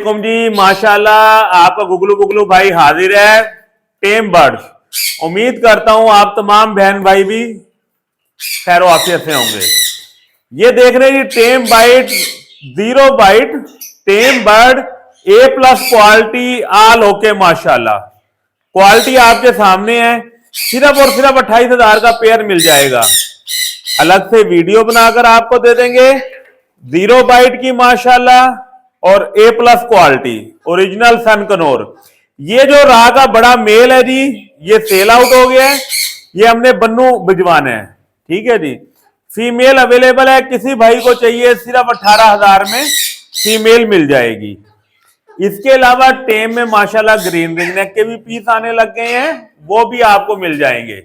वालेकुम जी, माशाल्लाह आपका गुगलू गुगलू भाई हाजिर है टेम बर्ड्स। उम्मीद करता हूं आप तमाम बहन भाई भी खैर आफियत से होंगे। ये देख रहे हैं tame bite, zero bite tame bird A+ quality, all okay माशाल्लाह। क्वालिटी आपके सामने है। सिर्फ और सिर्फ 28,000 का पेयर मिल जाएगा। अलग से वीडियो बनाकर आपको दे देंगे। जीरो बाइट की माशाल्लाह और A+ quality original sun conure. ये जो राह का बड़ा मेल है जी, ये सेल आउट हो गया है। ये हमने बन्नू भिजवाना है, ठीक है जी। फीमेल अवेलेबल है, किसी भाई को चाहिए सिर्फ 18,000 में फीमेल मिल जाएगी। इसके अलावा टेम में माशाल्लाह ग्रीन रिंग नेक के भी पीस आने लग गए हैं, वो भी आपको मिल जाएंगे।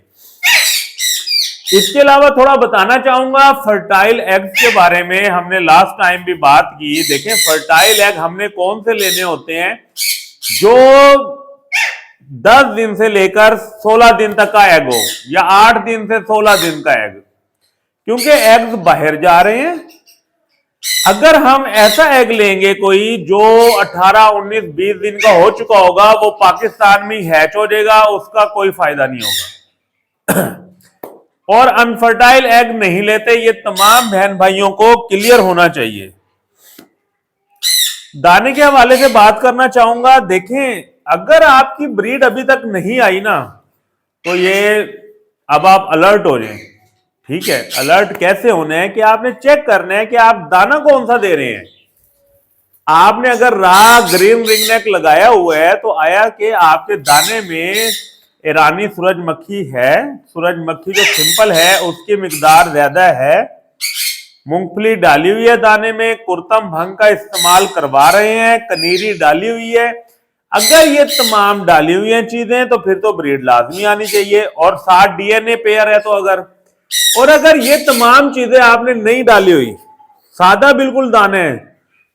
इसके अलावा थोड़ा बताना चाहूंगा फर्टाइल एग्स के बारे में। हमने लास्ट टाइम भी बात की। देखें फर्टाइल एग हमने कौन से लेने होते हैं, जो 10 दिन से लेकर 16 दिन तक का एग हो, या 8 दिन से 16 दिन का एग, क्योंकि एग्स बाहर जा रहे हैं। अगर हम ऐसा एग लेंगे कोई जो 18, 19, 20 दिन का हो चुका होगा, वो पाकिस्तान में हैच हो जाएगा, उसका कोई फायदा नहीं होगा। और अनफर्टाइल एग नहीं लेते, ये तमाम बहन भाइयों को क्लियर होना चाहिए। दाने के हवाले से बात करना चाहूंगा। देखें अगर आपकी ब्रीड अभी तक नहीं आई ना, तो ये अब आप अलर्ट हो जाएं, ठीक है। अलर्ट कैसे होना है कि आपने चेक करना है कि आप दाना कौन सा दे रहे हैं। आपने अगर रा ग्रीन रिंग नेक लगाया हुआ है तो आया कि आपके दाने में ईरानी सूरजमुखी है, सूरजमुखी जो सिंपल है उसकी मिकदार ज्यादा है, मूंगफली डाली हुई है दाने में, कुर्तम भंग का इस्तेमाल करवा रहे हैं, कनीरी डाली हुई है। अगर ये तमाम डाली हुई हैं चीजें तो फिर तो ब्रीड लाजमी आनी चाहिए, और साथ DNA पेयर है तो अगर ये तमाम चीजें आपने नहीं डाली हुई, सादा बिल्कुल दाने हैं,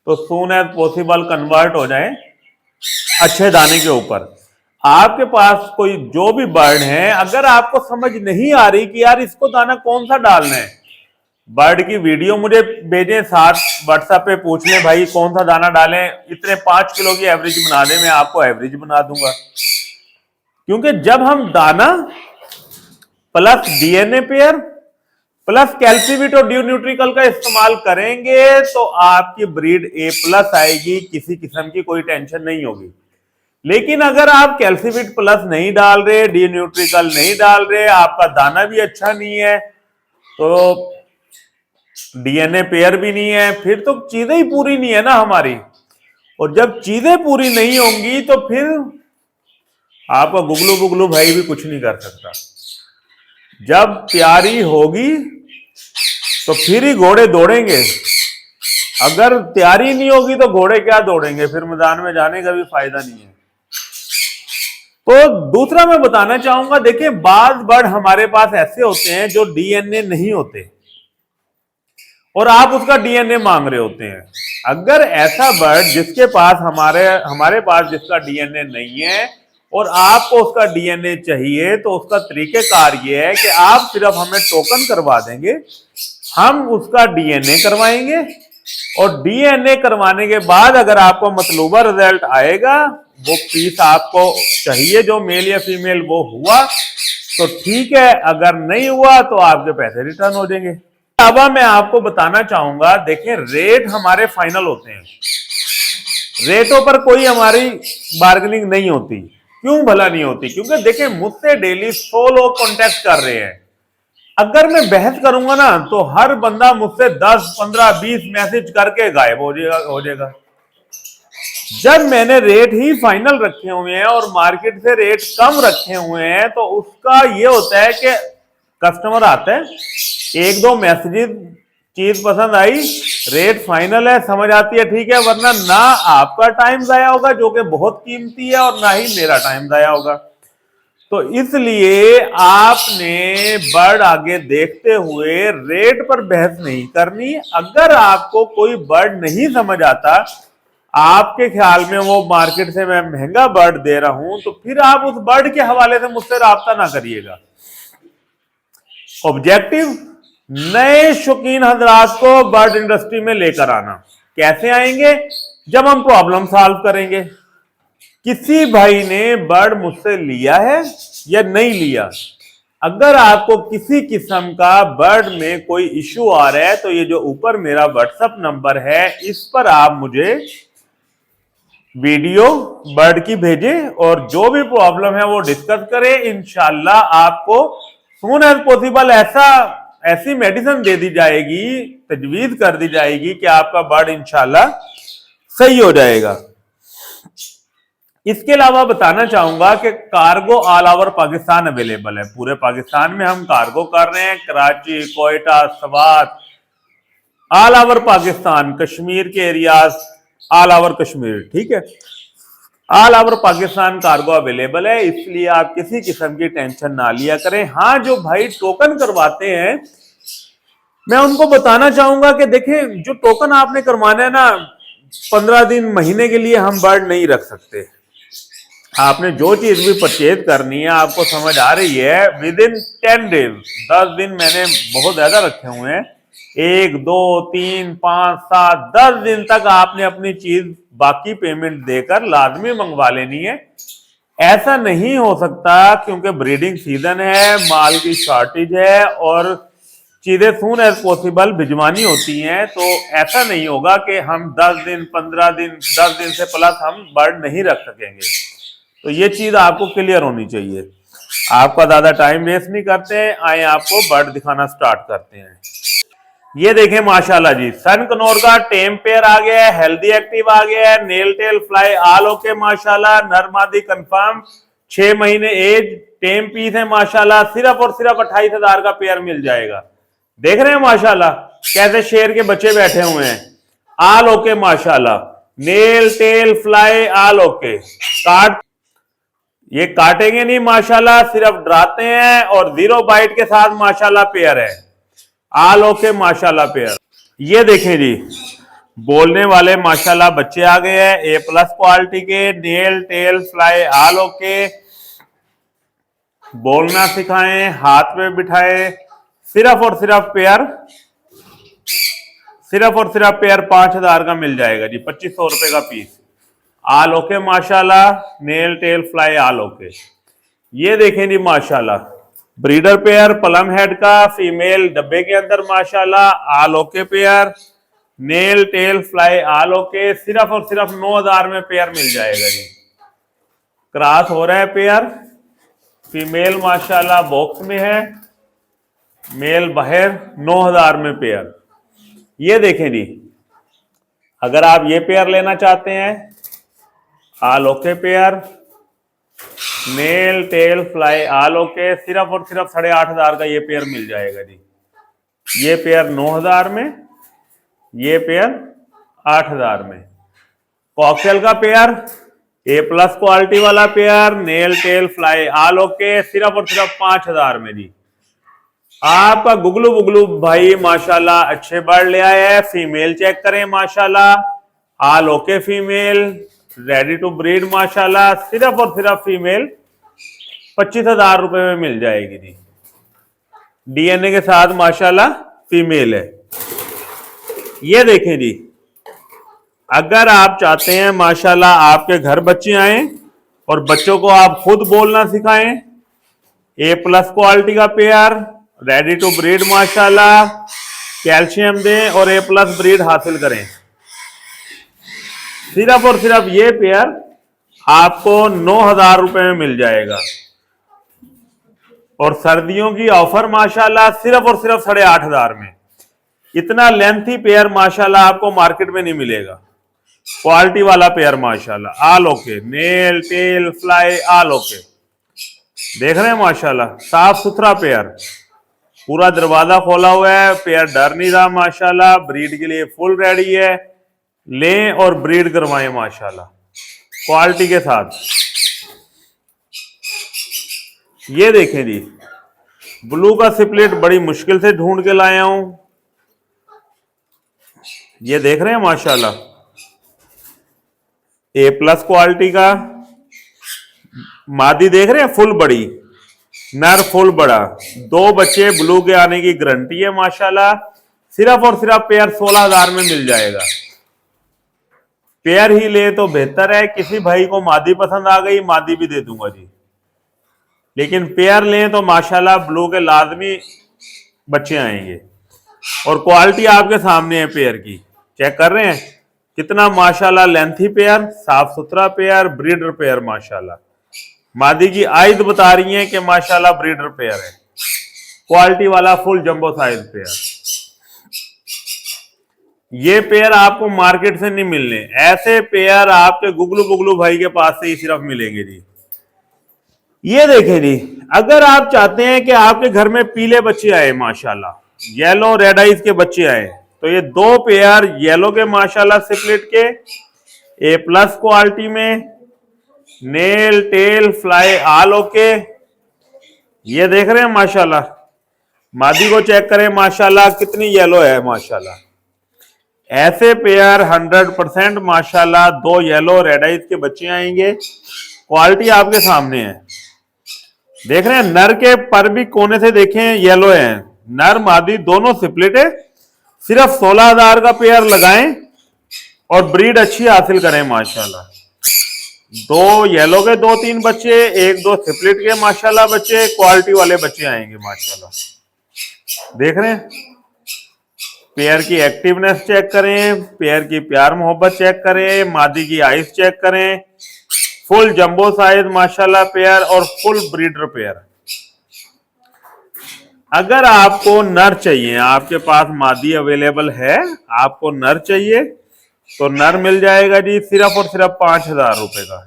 तो सून एज पॉसिबल कन्वर्ट हो जाए अच्छे दाने के ऊपर। आपके पास कोई जो भी बर्ड है, अगर आपको समझ नहीं आ रही कि यार इसको दाना कौन सा डालना है, बर्ड की वीडियो मुझे भेजें, साथ व्हाट्सएप पे पूछ लें भाई कौन सा दाना डालें, इतने 5 किलो की एवरेज बना दें, मैं आपको एवरेज बना दूंगा। क्योंकि जब हम दाना प्लस DNA पेयर प्लस कैल्सीविट और ड्यू न्यूट्रिकल का इस्तेमाल करेंगे तो आपकी ब्रीड A+ आएगी, किसी किस्म की कोई टेंशन नहीं होगी। लेकिन अगर आप कैल्सीविट प्लस नहीं डाल रहे, ड्यू न्यूट्रिकल नहीं डाल रहे, आपका दाना भी अच्छा नहीं है, तो DNA पेयर भी नहीं है, फिर तो चीजें ही पूरी नहीं है ना हमारी। और जब चीजें पूरी नहीं होंगी तो फिर आपका गुगलू गुगलू भाई भी कुछ नहीं कर सकता। जब तैयारी होगी तो फिर ही घोड़े दौड़ेंगे। अगर तैयारी नहीं होगी तो घोड़े क्या दौड़ेंगे, फिर मैदान में जाने का भी फायदा नहीं है। तो दूसरा मैं बताना चाहूंगा, देखिए बाज बर्ड हमारे पास ऐसे होते हैं जो DNA नहीं होते और आप उसका DNA मांग रहे होते हैं। अगर ऐसा बर्ड जिसके पास हमारे पास जिसका DNA नहीं है और आपको उसका DNA चाहिए, तो उसका तरीकेकार ये है कि आप सिर्फ हमें टोकन करवा देंगे, हम उसका DNA करवाएंगे, और DNA करवाने के बाद अगर आपको मतलूबा रिजल्ट आएगा, वो पीस आपको चाहिए जो मेल या फीमेल वो हुआ तो ठीक है, अगर नहीं हुआ तो आपके पैसे रिटर्न हो जाएंगे। अब मैं आपको बताना चाहूंगा, देखें रेट हमारे फाइनल होते हैं, रेटों पर कोई हमारी बार्गेनिंग नहीं होती। क्यों भला नहीं होती? क्योंकि देखें मुझसे डेली 100 लोग कांटेक्ट कर रहे हैं। अगर मैं बहस करूंगा ना तो हर बंदा मुझसे 10, 15, 20 मैसेज करके गायब हो जाएगा। जब मैंने रेट ही फाइनल रखे हुए हैं और मार्केट से रेट कम रखे हुए हैं, तो उसका ये होता है कि कस्टमर आता है, 1-2 मैसेजेस, चीज पसंद आई, रेट फाइनल है, समझ आती है, ठीक है, वरना ना आपका टाइम जाया होगा जो कि बहुत कीमती है, और ना ही मेरा टाइम जाया होगा। तो इसलिए आपने बर्ड आगे देखते हुए रेट पर बहस नहीं करनी। अगर आपको कोई बर्ड नहीं समझ आता, आपके ख्याल में वो मार्केट से मैं महंगा बर्ड दे रहा हूं, तो फिर आप उस बर्ड के हवाले से मुझसे राब्ता ना करिएगा। ऑब्जेक्टिव नए शौकीन हजरात को बर्ड इंडस्ट्री में लेकर आना। कैसे आएंगे? जब हम प्रॉब्लम सॉल्व करेंगे। किसी भाई ने बर्ड मुझसे लिया है या नहीं लिया? अगर आपको किसी किस्म का बर्ड में कोई इश्यू आ रहा है तो ये जो ऊपर मेरा व्हाट्सएप नंबर है, इस पर आप मुझे वीडियो बर्ड की भेजें और जो भी प्रॉब्लम है वो डिस्कस करें। इंशाल्लाह आपको सून एज पॉसिबल ऐसी मेडिसिन दे दी जाएगी, तजवीज कर दी जाएगी कि आपका बर्ड इंशाल्लाह सही हो जाएगा। इसके अलावा बताना चाहूंगा कि cargo all over Pakistan available है। पूरे पाकिस्तान में हम कार्गो कर रहे हैं, कराची, कोयटा, सवात, ऑल ओवर पाकिस्तान, कश्मीर के एरियाज, ऑल ओवर कश्मीर, ठीक है, all over Pakistan cargo available है। इसलिए आप किसी किस्म की टेंशन ना लिया करें। हाँ, जो भाई टोकन करवाते हैं, मैं उनको बताना चाहूंगा कि देखें, जो टोकन आपने करवाना है ना, 15 दिन, महीने के लिए हम बर्ड नहीं रख सकते। आपने जो चीज भी परचेज करनी है, आपको समझ आ रही है, विद इन 10 डेज, 10 दिन मैंने बहुत ज्यादा रखे हुए हैं, 1, 2, 3, 5, 7, 10 दिन तक आपने अपनी चीज बाकी पेमेंट देकर लाजमी मंगवा लेनी है। ऐसा नहीं हो सकता, क्योंकि ब्रीडिंग सीजन है, माल की शॉर्टेज है और चीजें सून एज पॉसिबल भिजवानी होती हैं। तो ऐसा नहीं होगा कि हम 10 दिन, 15 दिन, 10 दिन से प्लस हम बर्ड नहीं रख सकेंगे। तो ये चीज आपको क्लियर होनी चाहिए। आपका ज्यादा टाइम वेस्ट नहीं करते हैं, आए आपको बर्ड दिखाना स्टार्ट करते हैं। ये देखें माशाल्लाह जी, सन कनौर का टेम पेयर आ गया है, हेल्दी एक्टिव आ गया है, नेल टेल फ्लाई आल ओके माशाल्लाह, नर मादी कंफर्म, 6 महीने एज, टेम पीस है माशाल्लाह। सिर्फ और सिर्फ 28,000 का पेयर मिल जाएगा। देख रहे हैं माशाल्लाह कैसे शेर के बच्चे बैठे हुए हैं। आल ओके माशाल्लाह, नेल टेल फ्लाई आल ओके। ये काटेंगे नहीं माशाल्लाह, सिर्फ डराते हैं और 0 बाइट के साथ माशाल्लाह पेयर है। आल ओके माशाल्लाह पेयर। ये देखें जी, बोलने वाले माशाल्लाह बच्चे आ गए हैं, A+ क्वालिटी के, नेल टेल फ्लाई आल ओके। बोलना सिखाएं, हाथ में बिठाएं। सिर्फ और सिर्फ पेयर 5,000 का मिल जाएगा जी, 2500 रुपए का पीस। आल ओके माशाल्लाह, नेल टेल फ्लाई आल ओके। ये देखें जी माशाल्लाह, ब्रीडर पेयर पलम हेड का, फीमेल डब्बे के अंदर माशाल्लाह, all okay pair, nail tail fly आल ओके। सिर्फ और सिर्फ 9,000 में पेयर मिल जाएगा जी। क्रॉस हो रहा है पेयर, फीमेल माशाल्लाह बॉक्स में है, मेल बाहर, 9,000 में पेयर। ये देखें जी, अगर आप ये पेयर लेना चाहते हैं, आल okay pair, nail tail fly आल ओके, सिर्फ और सिर्फ 8,500 का ये पेयर मिल जाएगा जी। ये पेयर 9,000 में, ये पेयर 8,000 में। कॉकटेल का पेयर, A+ क्वालिटी वाला पेयर, नेल टेल फ्लाई आल ओके, सिर्फ और सिर्फ 5,000 में जी। आपका गुगलू बुगलू भाई माशाल्लाह अच्छे बर्ड ले आए हैं। फीमेल चेक करें माशाल्लाह, all okay female, ready to breed माशाल्लाह। सिर्फ और सिर्फ फीमेल 25,000 रुपए में मिल जाएगी जी। DNA के साथ माशाल्लाह फीमेल है। ये देखें जी, अगर आप चाहते हैं माशाल्लाह आपके घर बच्चे आए और बच्चों को आप खुद बोलना सिखाएं, A+ क्वालिटी का पेयर, रेडी टू ब्रीड माशाल्लाह, कैल्शियम दें और A+ ब्रीड हासिल करें। सिर्फ और सिर्फ ये पेयर आपको 9,000 रुपए में मिल जाएगा। और सर्दियों की ऑफर माशाल्लाह सिर्फ और सिर्फ 8,500 में। इतना लेंथी पेयर माशाल्लाह आपको मार्केट में नहीं मिलेगा। क्वालिटी वाला पेयर माशाल्लाह, all okay, nail tail fly आल ओके। देख रहे हैं माशाल्लाह, साफ सुथरा पेयर, पूरा दरवाजा खोला हुआ है, पेयर डर नहीं रहा माशाल्लाह, ब्रीड के लिए फुल रेडी है। लें और ब्रीड करवाएं माशाल्लाह क्वालिटी के साथ। ये देखें जी, ब्लू का स्प्लिट बड़ी मुश्किल से ढूंढ के लाया हूं। ये देख रहे हैं माशाल्लाह, A+ क्वालिटी का, मादी देख रहे हैं फुल बड़ी, नर फुल बड़ा, 2 बच्चे ब्लू के आने की गारंटी है माशाल्लाह। सिर्फ और सिर्फ पेयर 16,000 में मिल जाएगा। पेयर ही ले तो बेहतर है। किसी भाई को मादी पसंद आ गई, मादी भी दे दूंगा जी, लेकिन पेयर लें तो माशाल्लाह ब्लू के लाजमी बच्चे आएंगे। और क्वालिटी आपके सामने है पेयर की, चेक कर रहे हैं कितना माशाल्लाह लेंथी पेयर, साफ सुथरा पेयर, ब्रीडर पेयर माशाल्लाह। मादी की आइज बता रही है कि माशाल्लाह ब्रीडर पेयर है, क्वालिटी वाला फुल जंबो साइज पेयर। ये पेयर आपको मार्केट से नहीं मिलने, ऐसे पेयर आपके गुगलू बुगलू भाई के पास से ही सिर्फ मिलेंगे जी। ये देखें जी, अगर आप चाहते हैं कि आपके घर में पीले बच्चे आए माशाल्लाह, येलो रेड आइज के बच्चे आए, तो ये दो पेयर येलो के माशाल्लाह सिपलेट के A+ क्वालिटी में, nail tail fly all okay. ये देख रहे हैं माशाल्लाह, मादी को चेक करें माशाल्लाह कितनी येलो है माशाल्लाह। ऐसे पेयर 100% माशाल्लाह दो येलो रेड आइज के बच्चे आएंगे, क्वालिटी आपके सामने है। देख रहे हैं नर के पर भी कोने से देखें येलो है, नर मादी दोनों सिपलेट है। सिर्फ 16,000 का पेयर लगाएं और ब्रीड अच्छी हासिल करें माशाल्लाह। दो येलो के 2-3 बच्चे, 1-2 सिपलेट के माशाल्लाह बच्चे, क्वालिटी वाले बच्चे आएंगे माशाल्लाह। देख रहे हैं पेयर की एक्टिवनेस चेक करें, पेयर की प्यार मोहब्बत चेक करें, मादी की आइस चेक करें, फुल जंबो साइज माशाल्लाह पेयर और फुल ब्रीडर पेयर। अगर आपको नर चाहिए, आपके पास मादी अवेलेबल है, आपको नर चाहिए तो नर मिल जाएगा जी सिर्फ और सिर्फ 5,000 रुपए का।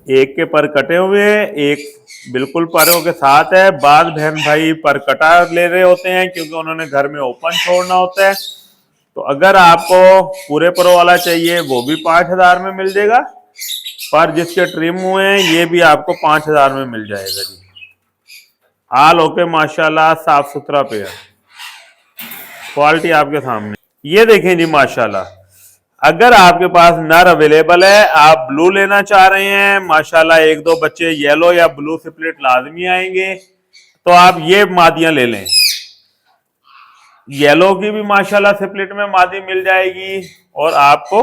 एक के पर कटे हुए हैं, एक बिल्कुल परों के साथ है। बाद बहन भाई पर कटा ले रहे होते हैं क्योंकि उन्होंने घर में ओपन छोड़ना होता है। तो अगर आपको पूरे परों वाला चाहिए वो भी 5,000 में मिल जाएगा, पर जिसके ट्रिम हुए हैं ये भी आपको 5,000 में मिल जाएगा जी। आल ओके माशाल्लाह, साफ सुथरा पेयर, क्वालिटी आपके सामने। ये देखें जी माशाल्लाह, अगर आपके पास नर अवेलेबल है, आप ब्लू लेना चाह रहे हैं माशाल्लाह, 1-2 बच्चे येलो या ब्लू सिपलेट लाजमी आएंगे, तो आप ये मादियां ले लें। येलो की भी माशाल्लाह सिपलेट में मादी मिल जाएगी और आपको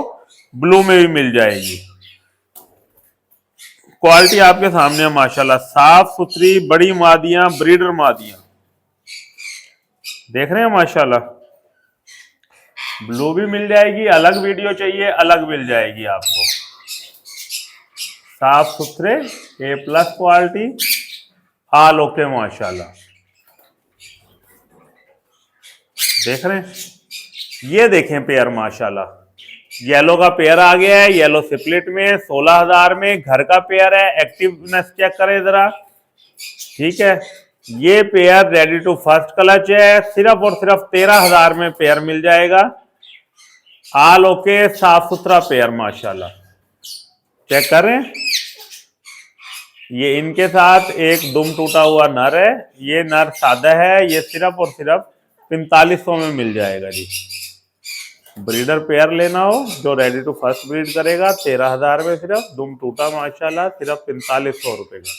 ब्लू में भी मिल जाएगी। क्वालिटी आपके सामने है माशाल्लाह, साफ सुथरी बड़ी मादियां, ब्रीडर मादियां। देख रहे हैं माशाल्लाह, ब्लू भी मिल जाएगी, अलग वीडियो चाहिए अलग मिल जाएगी आपको। साफ सुथरे A+ क्वालिटी, ऑल ओके माशाल्लाह। देख रहे हैं, ये देखें पेयर माशाल्लाह, येलो का पेयर आ गया है, येलो सिपलेट में 16,000 में, घर का पेयर है। एक्टिवनेस चेक करें जरा, ठीक है। ये pair ready to first clutch है, सिर्फ और सिर्फ 13,000 में पेयर मिल जाएगा। ऑल ओके, साफ सुथरा पेयर माशाल्लाह, चेक करें। ये इनके साथ एक दुम टूटा हुआ नर है, ये नर सादा है, ये सिर्फ और सिर्फ 4500 में मिल जाएगा जी। ब्रीडर पेयर लेना हो जो रेडी टू फर्स्ट ब्रीड करेगा 13,000 में, सिर्फ दुम टूटा माशाल्लाह, सिर्फ 4500 रुपए का।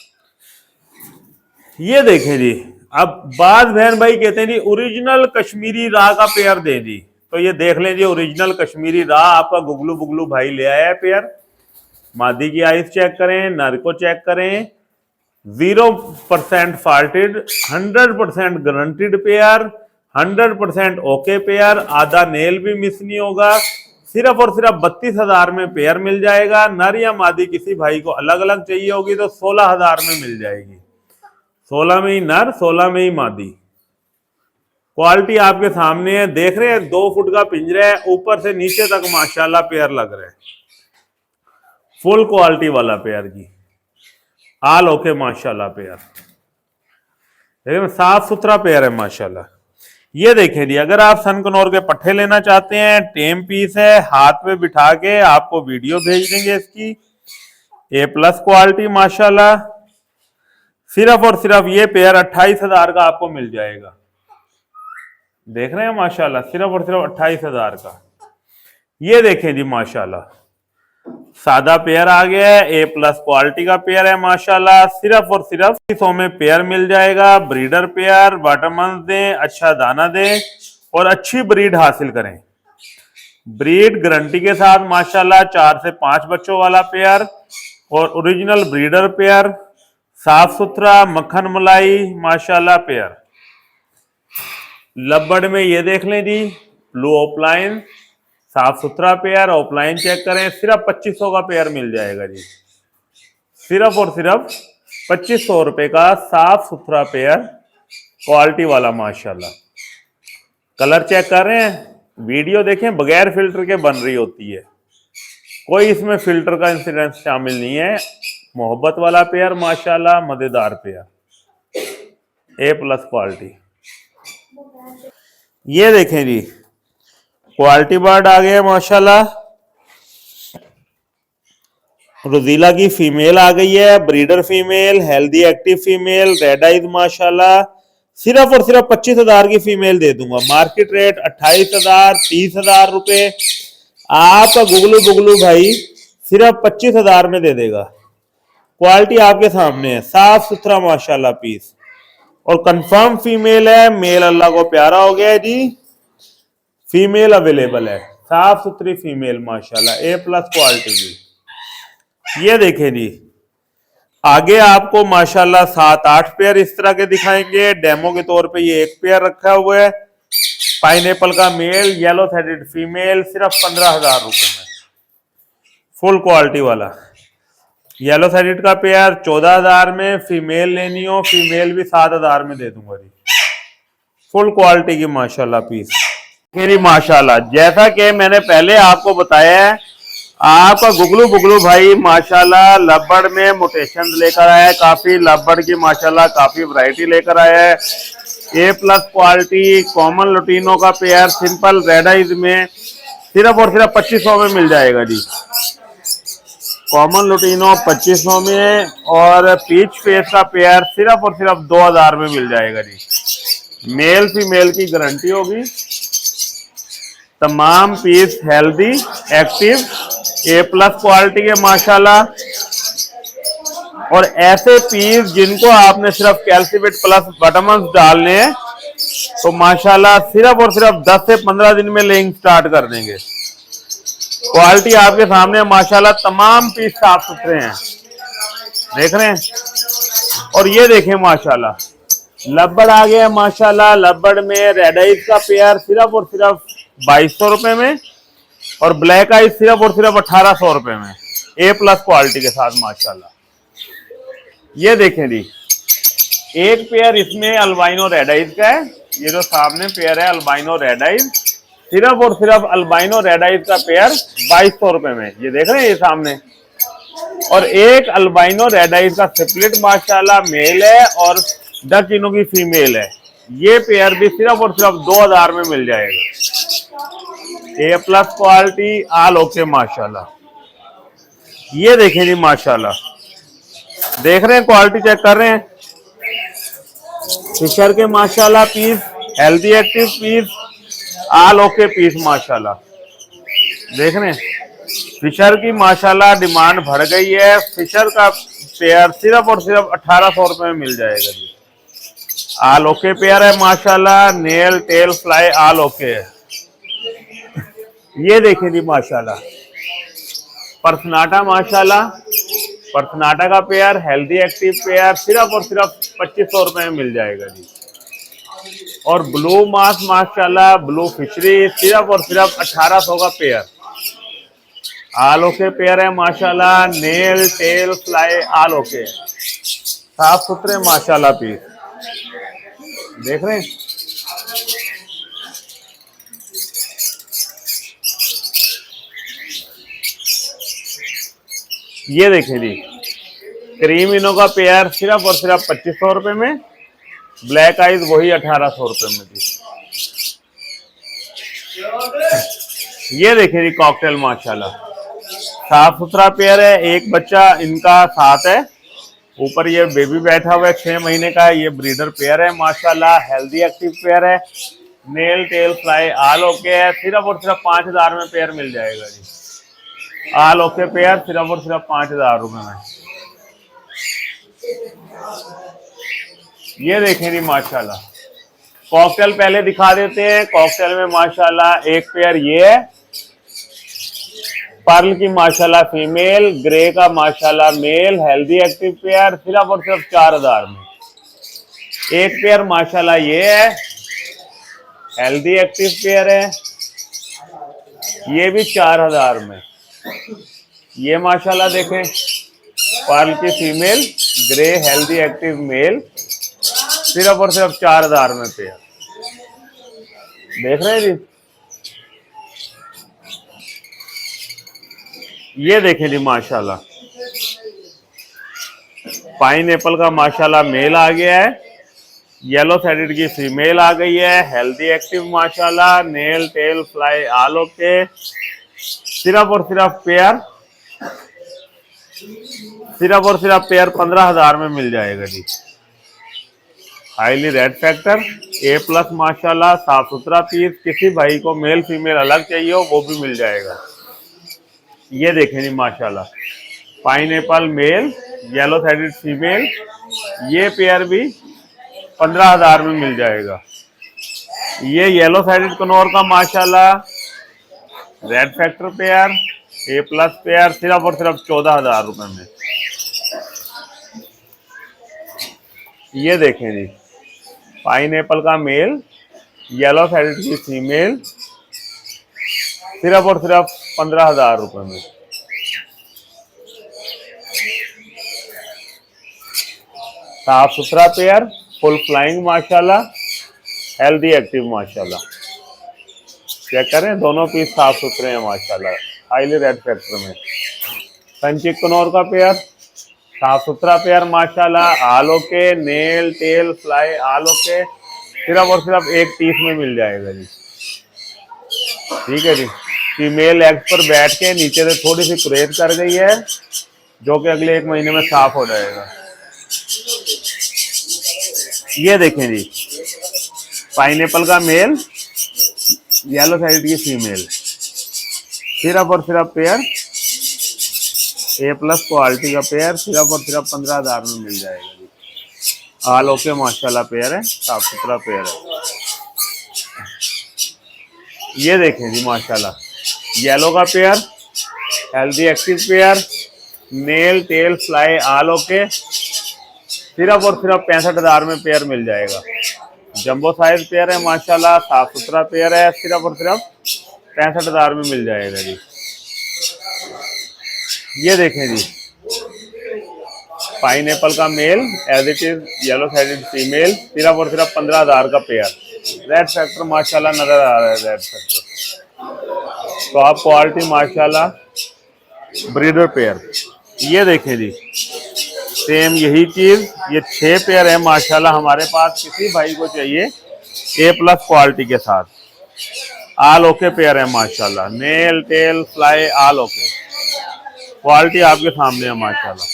ये देखें जी, अब बाद बहन भाई कहते हैं जी ओरिजिनल कश्मीरी राह का पेयर दे जी, तो ये देख लें जी ओरिजिनल कश्मीरी राह आपका गुगलू बुगलू भाई ले आया है पेयर। मादी की आइस चेक करें, नर को चेक करें, 0% faulted, 100% guaranteed pair, 100% okay pair, आधा नेल भी मिस नहीं होगा। सिर्फ और सिर्फ 32,000 में पेयर मिल जाएगा। नर या मादी किसी भाई को अलग अलग चाहिए होगी तो 16,000 में मिल जाएगी। 16 में ही नर, 16 में ही मादी। क्वालिटी आपके सामने है, देख रहे हैं 2 फुट का पिंजरा है, ऊपर से नीचे तक माशाल्लाह पेयर लग रहे हैं, फुल क्वालिटी वाला पेयर जी। ऑल ओके माशाल्लाह पेयर, देखिए साफ सुथरा पेयर है माशाल्लाह। ये देखिए जी, अगर आप सनकनौर के पट्टे लेना चाहते हैं, टेम पीस है, हाथ में बिठा के आपको वीडियो भेज देंगे इसकी। A+ क्वालिटी माशाल्लाह, सिर्फ और सिर्फ ये पेयर 28,000 का आपको मिल जाएगा। देख रहे हैं माशाल्लाह, सिर्फ और सिर्फ 28,000 का। ये देखें जी माशाल्लाह, सादा पेयर आ गया है, A+ क्वालिटी का पेयर है माशाल्लाह, सिर्फ और सिर्फ 100 में पेयर मिल जाएगा। ब्रीडर पेयर, वाटरमंस दें, अच्छा दाना दें और अच्छी ब्रीड हासिल करें। ब्रीड गारंटी के साथ माशाल्लाह 4 से 5 बच्चों वाला पेयर और ओरिजिनल ब्रीडर पेयर, साफ सुथरा मक्खन मलाई माशाल्लाह पेयर। लबड़ में ये देख लें जी, ब्लू ऑफलाइन साफ सुथरा पेयर। ऑफलाइन चेक करें, सिर्फ 2500 का पेयर मिल जाएगा जी, सिर्फ और सिर्फ 2500 रुपए का साफ सुथरा पेयर, क्वालिटी वाला माशाल्लाह। कलर चेक कर रहे हैं, वीडियो देखें, बगैर फिल्टर के बन रही होती है, कोई इसमें फिल्टर का इंसिडेंस शामिल नहीं है। मोहब्बत वाला पेयर माशाल्लाह, मजेदार पेयर, A+ क्वालिटी। ये देखें जी, क्वालिटी बर्ड आ गया माशाल्लाह। रोजीला की फीमेल आ गई है, breeder female, healthy active female, red eyes माशाल्लाह। सिर्फ और सिर्फ 25,000 की फीमेल दे दूंगा। मार्केट रेट 28,000 30,000 रुपए। आपका गुगलू बुगलू भाई सिर्फ 25,000 में दे देगा। क्वालिटी आपके सामने है, साफ सुथरा माशाल्लाह पीस, और कंफर्म फीमेल है। मेल अल्लाह को प्यारा हो गया है जी, फीमेल अवेलेबल है, साफ सुथरी फीमेल माशाल्लाह, A+ क्वालिटी की। ये देखें जी, आगे आपको माशाल्लाह 7-8 पेयर इस तरह के दिखाएंगे। डेमो के तौर पे ये एक पेयर रखा हुआ है, पाइनएप्पल का मेल, येलो थ्रेडेड फीमेल, सिर्फ 15,000 रुपए में, फुल क्वालिटी वाला। येलो थ्रेडेड का पेयर 14,000 में, फीमेल लेनी हो फीमेल भी 7,000 में दे दूंगा जी, फुल क्वालिटी की माशाल्लाह पीस। फिर माशाल्लाह जैसा कि मैंने पहले आपको बताया है, आपका गुगलू बुगलू भाई माशाल्लाह लबड़ में मोटेशन लेकर आया है, काफी लबड़ की माशाल्लाह काफी वैरायटी लेकर आया है। A+ क्वालिटी कॉमन लुटीनो का पेयर सिंपल रेड आइज में सिर्फ और सिर्फ 2500 में मिल जाएगा जी। कॉमन लुटीनो 2500 में, और पीच फेस का पेयर सिर्फ और सिर्फ 2000 में मिल जाएगा जी। मेल फीमेल की गारंटी होगी। तमाम piece healthy active A+ quality के माशाल्लाह, और ऐसे पीस जिनको आपने सिर्फ कैल्सीवेट प्लस विटामिन डालने हैं तो माशाल्लाह सिर्फ और सिर्फ 10 से 15 दिन में लेइंग स्टार्ट कर देंगे। क्वालिटी आपके सामने माशाल्लाह, तमाम पीस साफ सुथरे हैं, देख रहे हैं। और ये देखें माशाल्लाह लबड़ आ गया माशाल्लाह, लबड़ में रेड आइज का पेयर सिर्फ और सिर्फ 2200 रुपए में, और ब्लैक आइज सिर्फ और सिर्फ 1800 रुपए में, A+ क्वालिटी के साथ माशाल्लाह। ये देखें जी, एक पेयर इसमें अल्बाइनो रेड आइज का है, ये जो सामने पेयर है अल्बाइनो रेड आइज, सिर्फ और सिर्फ अल्बाइनो रेड आइज का पेयर 2200 रुपए में, ये देख रहे हैं ये सामने। और एक अल्बाइनो रेड आइज का स्प्लिट माशाल्लाह मेल है, और डक इनो की फीमेल है, ये पेयर भी सिर्फ और सिर्फ 2000 में मिल जाएगा। A+ क्वालिटी आल ओके माशाल्लाह। ये देखें जी माशाल्लाह, देख रहे हैं क्वालिटी चेक कर रहे हैं, फिशर के माशाल्लाह piece, healthy active piece, all okay piece माशाल्लाह, देख रहे हैं। फिशर की माशाल्लाह डिमांड बढ़ गई है, फिशर का पेयर सिर्फ और सिर्फ 1800 रुपए में मिल जाएगा जी। आल ओके पेयर है माशाल्लाह, नेल टेल फ्लाई आल ओके है। ये देखें जी माशाल्लाह पर्सनाटा माशाल्लाह, पर्सनाटा का पेयर हेल्दी एक्टिव पेयर सिर्फ और सिर्फ 2500 रुपए में मिल जाएगा जी। और ब्लू मास माशाल्लाह ब्लू फिशरी सिर्फ और सिर्फ 1800 का पेयर, आल ओके पेयर है माशाल्लाह, नेल टेल फ्लाई आल ओके, साफ सुथरे माशाल्लाह पीस, देख रहे हैं। ये देखें जी, क्रीम इनो का पेयर सिर्फ और सिर्फ 2500 रुपए में, ब्लैक आइज वही 1800 रुपए में जी। ये देखें जी कॉकटेल माशाल्लाह, साफ सुथरा पेयर है, एक बच्चा इनका साथ है, ऊपर ये बेबी बैठा हुआ है 6 महीने का है। ये ब्रीडर पेयर है माशाल्लाह, हेल्दी एक्टिव पेयर है, नेल टेल फ्लाई आल ओके है, सिर्फ और सिर्फ 5000 में पेयर मिल जाएगा जी। आल ओके पेयर सिर्फ और सिर्फ 5000 रुपए में। ये देखें जी माशाल्लाह, कॉकटेल पहले दिखा देते हैं। कॉकटेल में माशाल्लाह एक पेयर ये है, पर्ल की माशाल्लाह फीमेल, ग्रे का माशाल्लाह मेल, हेल्दी एक्टिव पेयर सिर्फ और सिर्फ 4000 में। एक पेयर माशाल्लाह ये है, हेल्दी एक्टिव पेयर है, ये भी 4000 में। ये माशाल्लाह देखें, पर्ल की female, grey healthy active male, सिर्फ और सिर्फ 4000 में पेयर। देख रहे हैं जी, ये देखें जी माशाल्लाह, पाइन एप्पल का माशाल्लाह मेल आ गया है, येलो थ्रेडेड की फीमेल आ गई है, हेल्दी एक्टिव माशाल्लाह, nail tail fly all okay, सिर्फ और सिर्फ पेयर, सिर्फ और सिर्फ पेयर 15000 में मिल जाएगा जी। हाईली रेड फैक्टर, ए प्लस माशाल्लाह, साफ सुथरा पीस, किसी भाई को मेल फीमेल अलग चाहिए हो वो भी मिल जाएगा। ये देखें जी माशाल्लाह, pineapple male, yellow threaded female, ये पेयर भी 15000 में मिल जाएगा। ये येलो थ्रेडेड कनौर का माशाल्लाह रेड फैक्टर पेयर, ए प्लस पेयर, सिर्फ और सिर्फ 14000 रुपए में। ये देखें जी, पाइन एप्पल का मेल, येलो थ्रेडेड की फीमेल, सिर्फ और सिर्फ 15000 रुपए में। साफ सुथरा पेयर, फुल फ्लाइंग माशाल्लाह, हेल्दी एक्टिव माशाल्लाह। चेक करें, दोनों पीस साफ सुथरे हैं माशाल्लाह, हाईली रेड फैक्टर में। संचिक कनौर का पेयर, साफ सुथरा पेयर माशाल्लाह, आलो के, नेल टेल फ्लाई आलो के, सिर्फ और सिर्फ एक पीस में मिल जाएगा जी। ठीक है जी, फीमेल एग्स पर बैठ के नीचे से थोड़ी सी कुरेद कर गई है, जो कि अगले 1 महीने में साफ हो जाएगा। ये देखें जी, पाइनएप्पल का मेल, येलो थ्रेडेड की फीमेल, सिर्फ और सिर्फ पेयर, ए प्लस क्वालिटी का पेयर, सिर्फ और सिर्फ 15000 में मिल जाएगा जी। ऑल ओके माशाल्लाह पेयर है, साफ सुथरा पेयर है। ये देखें जी माशाल्लाह, येलो का pair, healthy active pair, nail tail fly all okay, सिर्फ और सिर्फ 65000 में पेयर मिल जाएगा। जंबो साइज पेयर है माशाल्लाह, साफ सुथरा पेयर है, सिर्फ और सिर्फ 65000 में मिल जाएगा जी। ये देखें जी, पाइन एप्पल का male, as it is yellow threaded female, सिर्फ और सिर्फ 15000 का पेयर। रेड फैक्टर माशाल्लाह नजर आ रहा है, रेड फैक्टर, टॉप क्वालिटी माशाल्लाह, ब्रीडर पेयर। ये देखें जी, सेम यही चीज, ये 6 पेयर है माशाल्लाह हमारे पास, किसी भाई को चाहिए ए प्लस क्वालिटी के साथ। ऑल ओके पेयर है माशाल्लाह, nail tail fly all okay, quality आपके सामने है माशाल्लाह।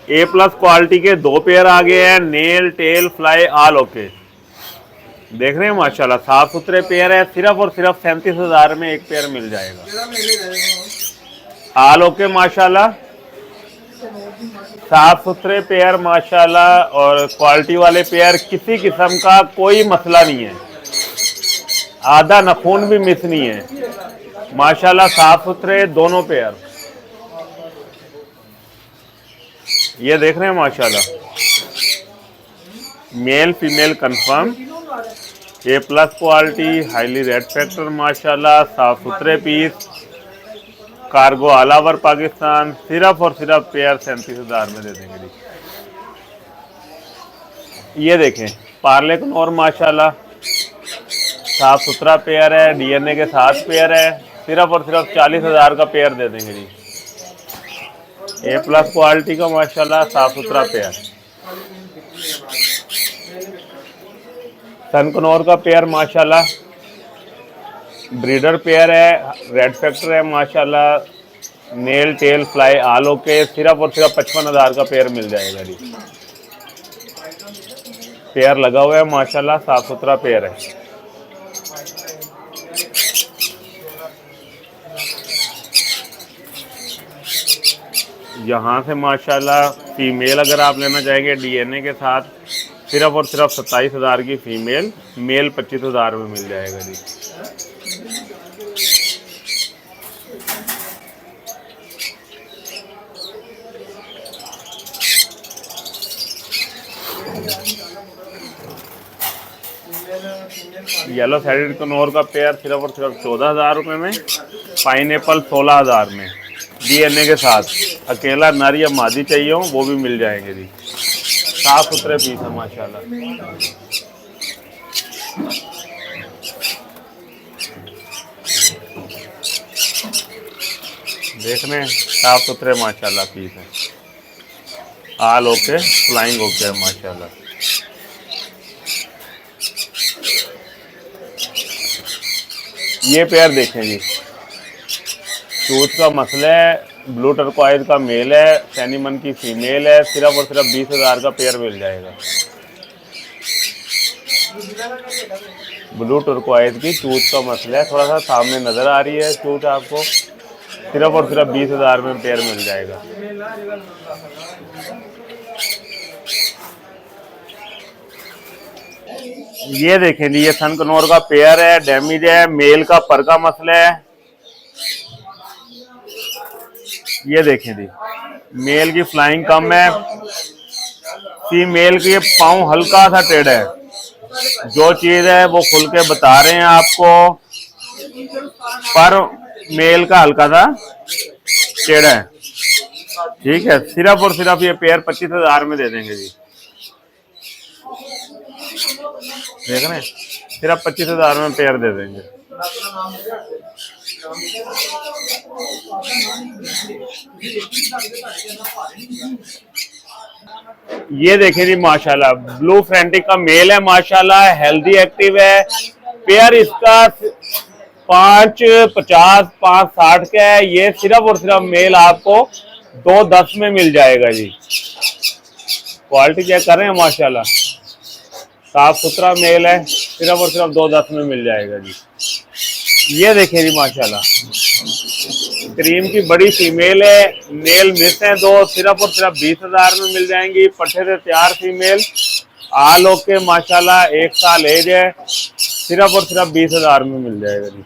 ए प्लस क्वालिटी के 2 पेयर आ गए हैं, nail tail fly all okay. देख रहे हैं माशाल्लाह, साफ सुथरे पेयर है, सिर्फ और सिर्फ 37000 में एक पेयर मिल जाएगा। ऑल ओके माशाल्लाह, साफ सुथरे पेयर माशाल्लाह, और क्वालिटी वाले पेयर, किसी किस्म का कोई मसला नहीं है, आधा नखून भी मिस नहीं है माशाल्लाह, साफ सुथरे दोनों पेयर। ये देख रहे हैं माशाल्लाह, male female confirm, A plus quality, highly red factor माशाल्लाह, साफ सुथरे पीस, कार्गो ऑल ओवर पाकिस्तान, सिर्फ और सिर्फ पेयर 37000 में दे देंगे जी। ये देखें, पार्ले कनौर माशाल्लाह, साफ सुथरा पेयर है, डीएनए के साथ पेयर है, सिर्फ और सिर्फ 40000 का पेयर दे देंगे जी। ए प्लस क्वालिटी का माशाल्लाह, साफ सुथरा पेयर। सन कनौर का पेयर माशाल्लाह, ब्रीडर पेयर है, रेड फैक्टर है माशाल्लाह, nail tail fly all okay, सिर्फ और सिर्फ 55000 का पेयर मिल जाएगा जी। पेयर लगा हुआ है माशाल्लाह, साफ सुथरा पेयर है। यहाँ से माशाल्लाह फीमेल अगर आप लेना चाहेंगे डीएनए के साथ, सिर्फ और सिर्फ 27000 की फीमेल, मेल 25000 में मिल जाएगा जी। येलो साइडेड कनौर का पेयर सिर्फ और सिर्फ 14,000 रुपये में। पाइनएप्पल 16,000 में DNA के साथ। अकेला नर या मादी चाहिए हो वो भी मिल जाएंगे जी। साफ सुथरे पीस है माशाल्लाह। देख रहे हैं साफ सुथरे माशाल्लाह पीस है। आल ओके फ्लाइंग ओके है माशाल्लाह। ये पेयर देखें जी, चूत का मसला है, ब्लू टर्कोइज का मेल है, सैनीमन की फीमेल है, सिर्फ और सिर्फ 20,000 का पेयर मिल जाएगा। ब्लू टर्कोइज की चूत का मसला है, थोड़ा सा सामने नजर आ रही है चूत आपको, सिर्फ और सिर्फ 20,000 में पेयर मिल जाएगा। ये देखें जी, ये सन कनौर का पेयर है, डैमेज है, मेल का पर का मसला है। ये देखें जी, मेल की फ्लाइंग कम है, फीमेल की पाँव हल्का सा टेढ़ा है। जो चीज है वो खुल के बता रहे हैं आपको, पर मेल का हल्का सा टेढ़ा है। ठीक है, सिर्फ और सिर्फ ये पेयर 25,000 में दे देंगे जी। देख रहे हैं, सिर्फ 25,000 में पेयर दे देंगे। ये देखें जी माशाल्लाह, ब्लू फ्रेंटिक का मेल है माशाल्लाह, हेल्दी एक्टिव है। पेयर इसका 550 560 का है। ये सिर्फ और सिर्फ मेल आपको 210 में मिल जाएगा जी। क्वालिटी चेक कर रहे हैं माशाल्लाह, साफ सुथरा मेल है, सिर्फ और सिर्फ 210 में मिल जाएगा जी। ये देखें जी माशाल्लाह, क्रीम की बड़ी फीमेल है, मेल मिस है दो, सिर्फ और सिर्फ 20,000 में मिल जाएंगी। पट्टे से तैयार फीमेल, आल ओके माशाल्लाह, 1 साल एज है, सिर्फ और सिर्फ 20,000 में मिल जाएगा जी।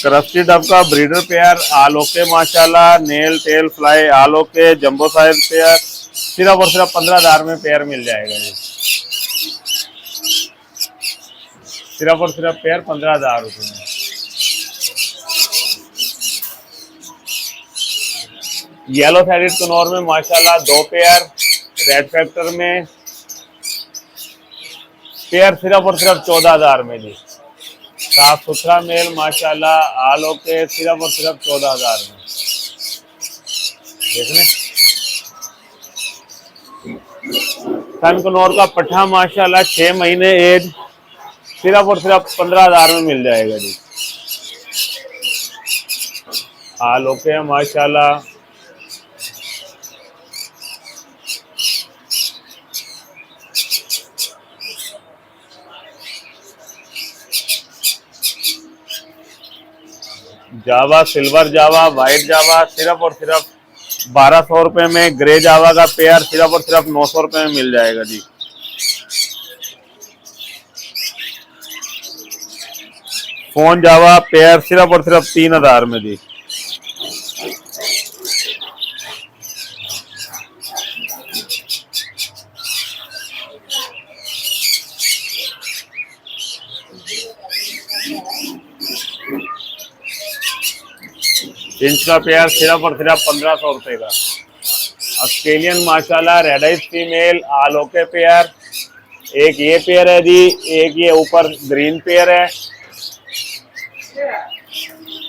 क्रस्टी डब का ब्रीडर पेयर, आल ओके माशाल्लाह, नेल टेल फ्लाई आल ओके, जंबो साइज पेयर, सिर्फ और सिर्फ 15,000 में पेयर मिल जाएगा जी। सिर्फ और सिर्फ पेयर 15,000 रुपये में। येलो साइडेड कनौर में माशाल्लाह 2 पेयर, रेड फैक्टर में पेयर सिर्फ और सिर्फ 14,000 में जी। साफ सुथरा मेल माशाल्लाह, आल ओके, सिर्फ और सिर्फ 14,000 में। देखने सन कनौर का पट्ठा माशाल्लाह 6 महीने एज, सिर्फ और सिर्फ 15,000 में मिल जाएगा जी। आल ओके है माशाल्लाह। जावा, सिल्वर जावा, व्हाइट जावा, सिर्फ और सिर्फ 1200 रुपये में। ग्रे जावा का पेयर सिर्फ और सिर्फ 900 रुपये में मिल जाएगा जी। फोन जावा पेयर सिर्फ और सिर्फ 3,000 में जी। इंच का पेयर सिर्फ और सिर्फ 1,500 रुपये का। ऑस्ट्रेलियन माशाल्लाह रेड आइज फीमेल, आल ओके पेयर, एक ये पेयर है जी, एक ये ऊपर ग्रीन पेयर है,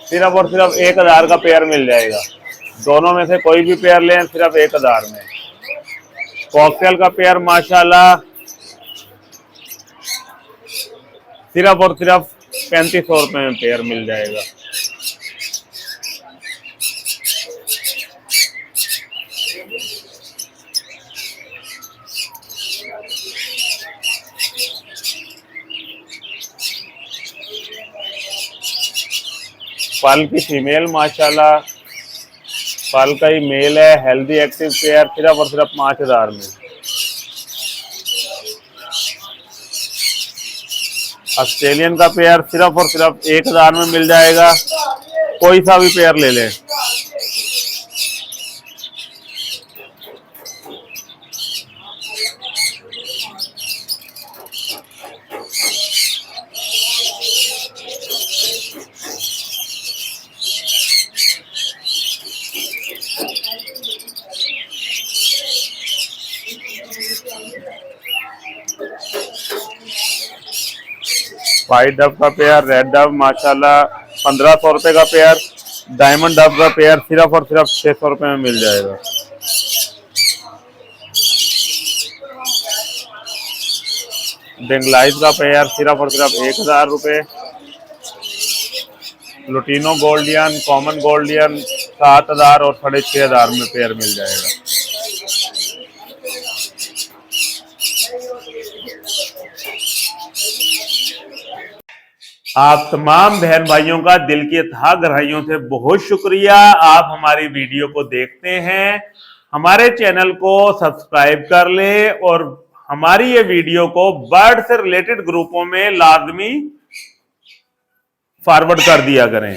सिर्फ और सिर्फ 1,000 का पेयर मिल जाएगा। दोनों में से कोई भी पेयर लें सिर्फ 1,000 में। कॉकटेल का पेयर माशाल्लाह सिर्फ और सिर्फ 3,500 रुपये में पेयर मिल जाएगा। पल की फीमेल माशाल्लाह, पल का ही मेल है, हेल्दी एक्टिव पेयर, सिर्फ और सिर्फ 5,000 में। ऑस्ट्रेलियन का पेयर सिर्फ और सिर्फ 1,000 में मिल जाएगा। कोई सा भी पेयर ले लें। व्हाइट डब का पेयर, रेड डब माशाल्लाह 1500 रुपए का पेयर। डायमंड डब का पेयर सिर्फ और सिर्फ 600 रुपए में मिल जाएगा। बेंगलाइज का पेयर सिर्फ और सिर्फ 1000 रुपए। लुटिनो गोल्डियन, कॉमन गोल्डियन 7000 और 6500 में पेयर मिल जाएगा। आप तमाम बहन भाइयों का दिल की अथाह गहराइयों से बहुत शुक्रिया। आप हमारी वीडियो को देखते हैं, हमारे चैनल को सब्सक्राइब कर ले और हमारी ये वीडियो को बर्ड से रिलेटेड ग्रुपों में लाजमी फॉरवर्ड कर दिया करें।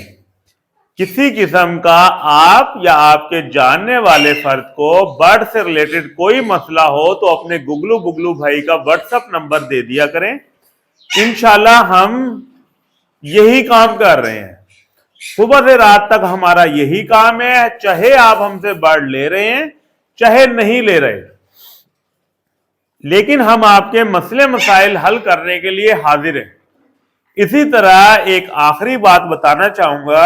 किसी किस्म का आप या आपके जानने वाले फर्द को बर्ड से रिलेटेड कोई मसला हो तो अपने गुगलू बुगलू भाई का व्हाट्सएप नंबर दे दिया करें। इंशाल्लाह हम यही काम कर रहे हैं, सुबह से रात तक हमारा यही काम है। चाहे आप हमसे बर्ड ले रहे हैं चाहे नहीं ले रहे, लेकिन हम आपके मसले मसाइल हल करने के लिए हाजिर हैं। इसी तरह एक आखिरी बात बताना चाहूंगा,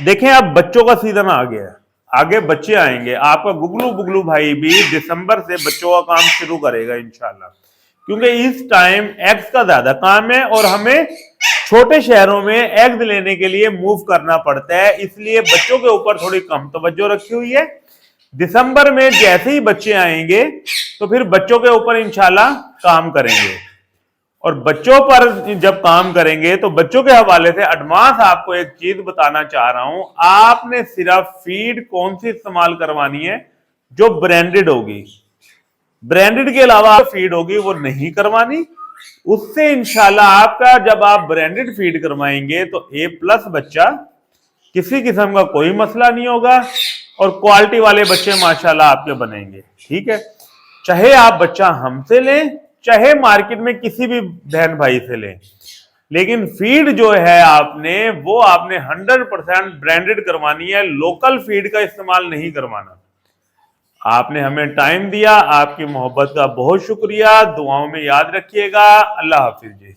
देखें अब बच्चों का सीजन आ गया है, आगे बच्चे आएंगे। आपका गुगलू बुगलू भाई भी दिसंबर से बच्चों का काम शुरू करेगा इंशाल्लाह, क्योंकि इस टाइम एग्स का ज्यादा काम है और हमें छोटे शहरों में एग्स लेने के लिए मूव करना पड़ता है, इसलिए बच्चों के ऊपर थोड़ी कम तवज्जो रखी हुई है। दिसंबर में जैसे ही बच्चे आएंगे तो फिर बच्चों के ऊपर इंशाल्लाह काम करेंगे। और बच्चों पर जब काम करेंगे तो बच्चों के हवाले से एडवांस आपको एक चीज बताना चाह रहा हूं, आपने सिर्फ फीड कौन सी इस्तेमाल करवानी है जो ब्रांडेड होगी, ब्रांडेड के अलावा फीड होगी वो नहीं करवानी। उससे इंशाल्लाह आपका जब आप ब्रांडेड फीड करवाएंगे तो A+ बच्चा, किसी किस्म का कोई मसला नहीं होगा और क्वालिटी वाले बच्चे माशाल्लाह आपके बनेंगे। ठीक है, चाहे आप बच्चा हमसे लें चाहे मार्केट में किसी भी बहन भाई से लें, लेकिन फीड जो है आपने 100% ब्रांडेड करवानी है, लोकल फीड का इस्तेमाल नहीं करवाना। आपने हमें टाइम दिया, आपकी मोहब्बत का बहुत शुक्रिया। दुआओं में याद रखिएगा। अल्लाह हाफिज जी।